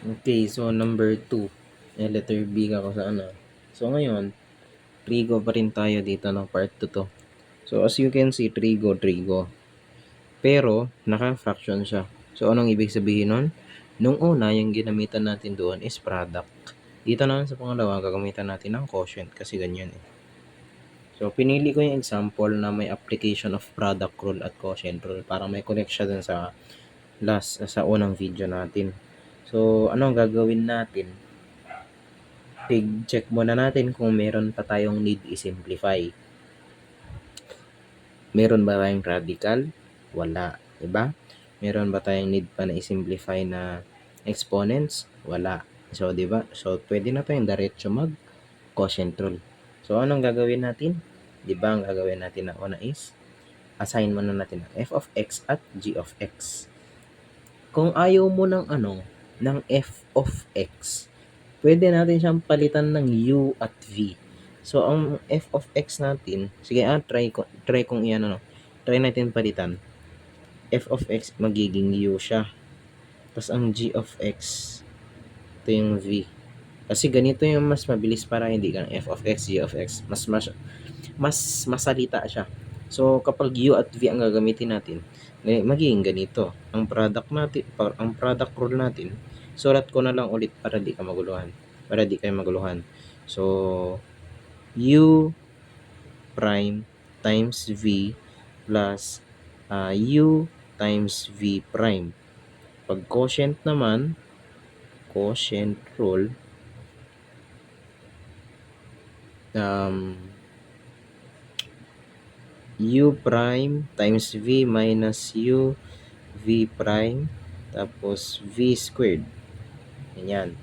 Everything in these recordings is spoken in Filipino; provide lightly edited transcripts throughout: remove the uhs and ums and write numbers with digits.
Okay, so number 2. Letter B ka ko sa ano. So ngayon, trigo pa rin tayo dito ng part 2 to. So as you can see, trigo. Pero, naka-fraction siya. So anong ibig sabihin nun? Nung una, yung ginamitan natin doon is product. Dito naman sa pangalawa, gagamitan natin ng quotient kasi ganyan eh. So, pinili ko yung example na may application of product rule at quotient rule para may connection dun sa sa unang video natin. So, anong gagawin natin? Check muna natin kung meron pa tayong need i-simplify. Meron ba tayong radical? Wala. Diba? Meron ba tayong need pa na i-simplify na exponents? Wala. So, diba? So, pwede na tayong diretso mag-quotient rule. So, anong gagawin natin? Diba, ang gagawin natin na una is assign muna natin ang f of x at g of x. Kung ayaw mo ng f of x, pwede natin siyang palitan ng u at v. So, ang f of x natin, sige, try kong iyan, try natin palitan. F of x, magiging u siya. Tapos, ang g of x, ito yung v. Kasi ganito yung mas mabilis para hindi ka f of x, g of x. Mas masalita siya. So, kapag u at v ang gagamitin natin, magiging ganito. Ang product rule natin, sulat ko na lang ulit para di kayo maguluhan. So, u prime times v plus u times v prime. Pag quotient naman, quotient rule, u prime times v minus u v prime tapos v squared. Ganyan.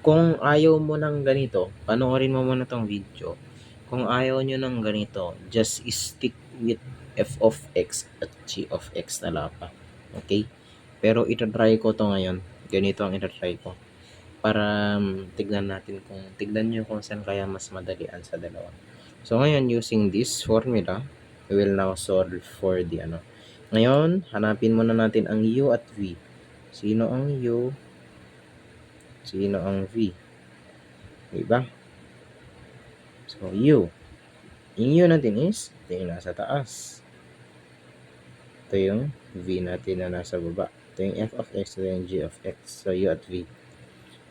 Kung ayaw mo ng ganito, panoorin mo muna tong video. Kung ayaw nyo ng ganito, just stick with f of x at g of x na lapa. Okay? Pero itatry ko to ngayon. Ganito ang itatry ko. Para tignan nyo kung saan kaya mas madalian sa dalawa. So ngayon, using this formula, we will now solve for the Ngayon, hanapin muna natin ang u at v. Sino ang u? Sino ang v? Diba? So, u. Yung u natin is, ito yung nasa taas. Ito yung v natin na nasa baba. Ito yung f of x, ito yung g of x. So, u at v.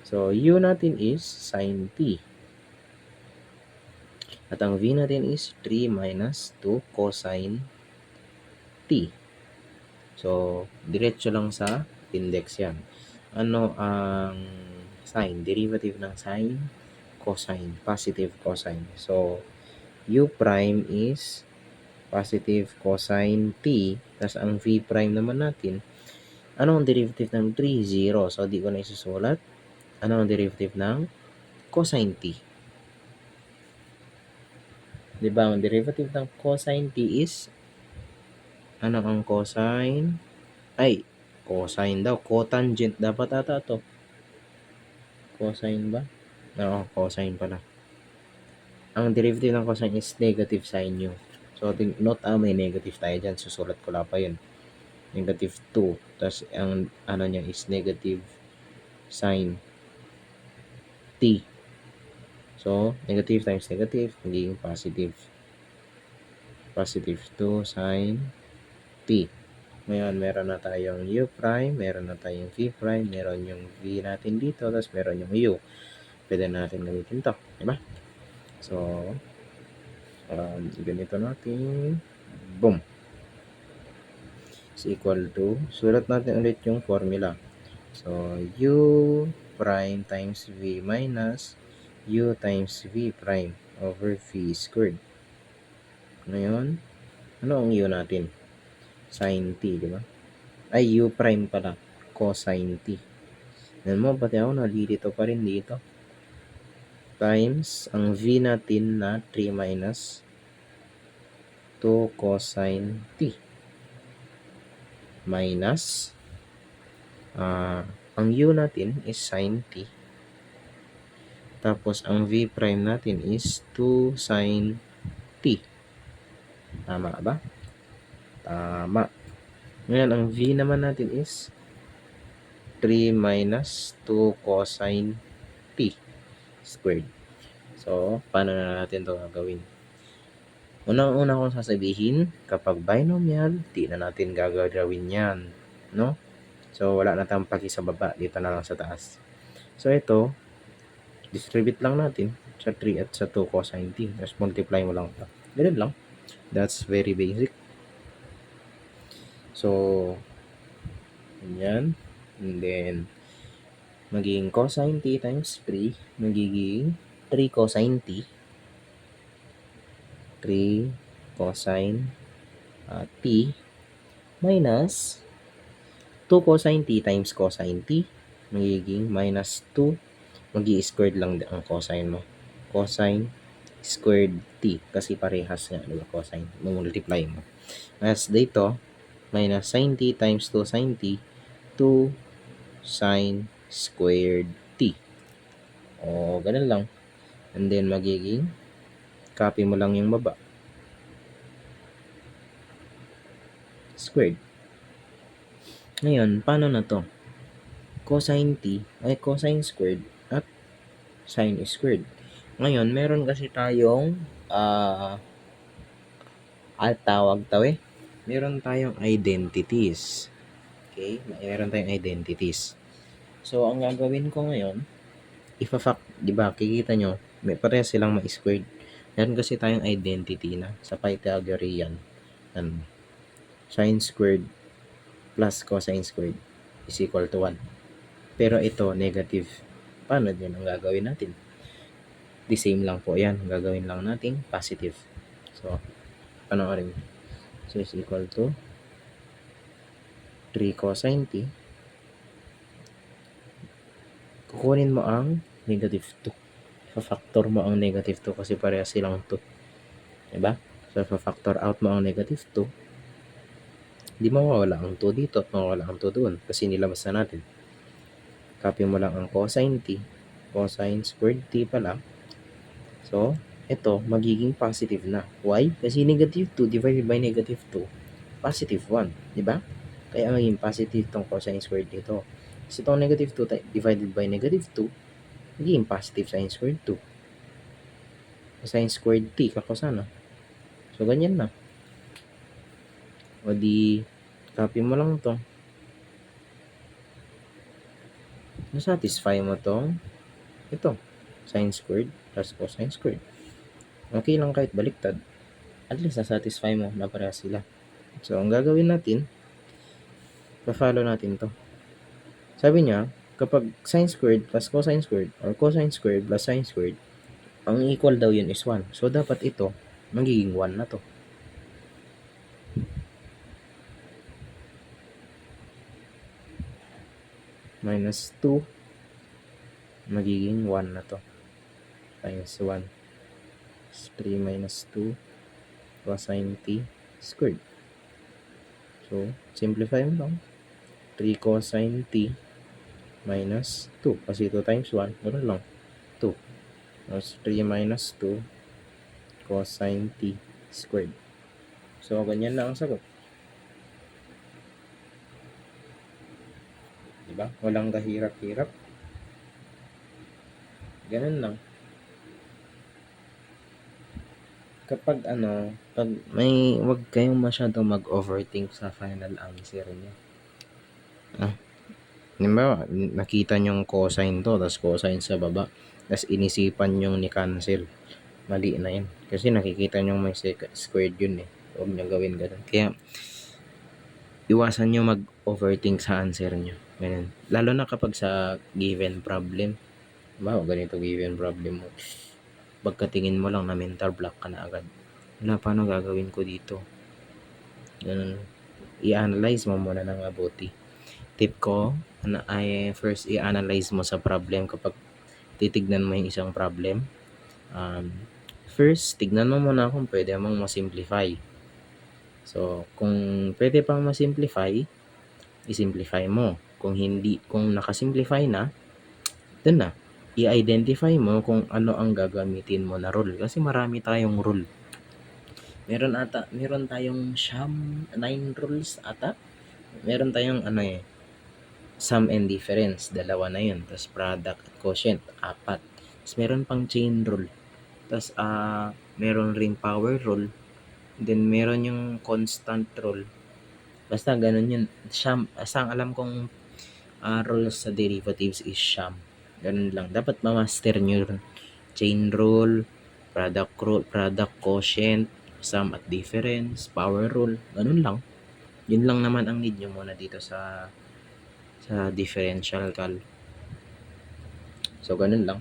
So, u natin is sin t. At ang v natin is 3 minus 2 cosine t. So, diretso lang sa index yan. Ano ang sine? Derivative ng sine, cosine, positive cosine. So, u prime is positive cosine t. Tapos ang v prime naman natin, ano ang derivative ng 3? 0. So, di ko na isusulat. Ano ang derivative ng cosine t? Diba, ang derivative ng cosine t is, ano ang cosine? Ay, cosine daw. Cotangent dapat ata to. Cosine ba? Oo, cosine pala. Ang derivative ng cosine is negative sine u. So, note may negative tayo dyan. Susulat ko lang pa yun. Negative 2. Tapos, ang ano niya is negative sine t. So, negative times negative, magiging positive. Positive 2 sine t. Ngayon, meron na tayong u prime, meron na tayong v prime, meron yung v natin dito, tapos meron yung u. Pwede natin gamitin to, diba? So, ganito natin. Boom. Is equal to, sulat natin ulit yung formula. So, u prime times v minus u times v prime over v squared. Ngayon, ano ang u natin? Sin t, di ba? Ay, u prime pala. Cosine t. Yan mo, pati ako nalilito pa rin dito. Times, ang v natin na 3 minus 2 cosine t. Minus, ang u natin is sin t. Tapos, ang v prime natin is 2 sin t. Tama ba? Tama. Ngayon, ang v naman natin is 3 minus 2 cosine t squared. So, paano na natin ito gagawin? Unang-una kong sasabihin, kapag binomial, di na natin gagawin yan. No? So, wala na tayong paki sa baba. Dito na lang sa taas. So, ito, distribute lang natin sa 3 at sa 2 cosine t. Tapos, multiply mo lang ito. Ganun lang. That's very basic. So, yan. And then, magiging cosine t times 3, magiging 3 cosine t. 3 cosine t minus 2 cosine t times cosine t, magiging minus 2, mag-i-squared lang ang cosine mo. Cosine squared t, kasi parehas nga, diba? Cosine, multiply mo. As dito, minus sin t times 2 sin t, 2 sin squared t. O, ganun lang. And then, magiging, copy mo lang yung baba. Squared. Ngayon, paano na to? Cosine t ay cosine squared at sine squared. Ngayon, meron kasi tayong meron tayong identities. Okay? Meron tayong identities. So, ang gagawin ko ngayon, di ba, kikita nyo, may parehas silang ma-squared. Meron kasi tayong identity na sa Pythagorean. Sine squared plus cosine squared is equal to 1. Pero ito, negative. Paano din ang gagawin natin? The same lang po yan. Gagawin lang natin positive. So, panoorin. So, is equal to 3 cosine t. Kukunin mo ang negative 2. Fa-factor mo ang negative 2 kasi parehas silang 2. Diba? So, fa-factor out mo ang negative 2. Di mawawala ang 2 dito at mawawala ang 2 doon kasi nilabas na natin. Copy mo lang ang cosine t. Cosine squared t pala. So, ito magiging positive na. Why? Kasi negative 2 divided by negative 2, positive 1. Diba? Kaya magiging positive itong cosine squared dito. So, itong negative 2 divided by negative 2, magiging positive sine squared 2. Sine squared t, kakosana. So, ganyan na. O di, copy mo lang to. Nasatisfy mo tong ito, sine squared plus cosine squared. Okay lang kahit baliktad. At least nasatisfy mo na parehas sila. So, ang gagawin natin, pa-follow natin to. Sabi niya, kapag sine squared plus cosine squared or cosine squared plus sine squared, ang equal daw yun is 1. So, dapat ito, magiging 1 na to. Minus 2, magiging 1 na to. Times 1. 3 minus 2 cosine t squared. So, simplify mo lang. 3 cosine t minus 2. Kasi 2 times 1, ganoon lang. 2. Tapos 3 minus 2 cosine t squared. So, ganyan lang ang sagot. Diba? Walang kahirap-hirap. Ganun lang. Kapag pag wag kayong masyadong mag-overthink sa final answer niyo. Diba, nakita nyong cosine to, tapos cosine sa baba, tapos inisipan nyong ni-cancel. Mali na yan. Kasi nakikita nyong may squared yun eh. Huwag nyo gawin ganun. Kaya, iwasan nyo mag-overthink sa answer nyo. Ganun. Lalo na kapag sa given problem. Diba, ganito given problem mo. Pagkatingin mo lang na mental block ka na agad. Wala, paano gagawin ko dito? Ganun. I-analyze mo muna ng mabuti. Tip ko, ay first i-analyze mo sa problem kapag titignan mo yung isang problem. First, tignan mo muna kung pwede mong masimplify. So, kung pwede pang masimplify, isimplify mo. Kung hindi, kung nakasimplify na, dun na. I-identify mo kung ano ang gagamitin mo na rule. Kasi marami tayong rule. Meron tayong 9 rules ata. Meron tayong sum and difference, dalawa na yun. Tapos product at quotient, apat. Tapos meron pang chain rule. Tapos meron ring power rule. Then meron yung constant rule. Basta ganun yun. Sham, ang alam kong rules sa derivatives is sham. Ganun lang. Dapat ma-master nyo yun. Chain rule, product quotient, sum at difference, power rule. Ganun lang. Yun lang naman ang need nyo muna dito sa differential cal. So, ganun lang.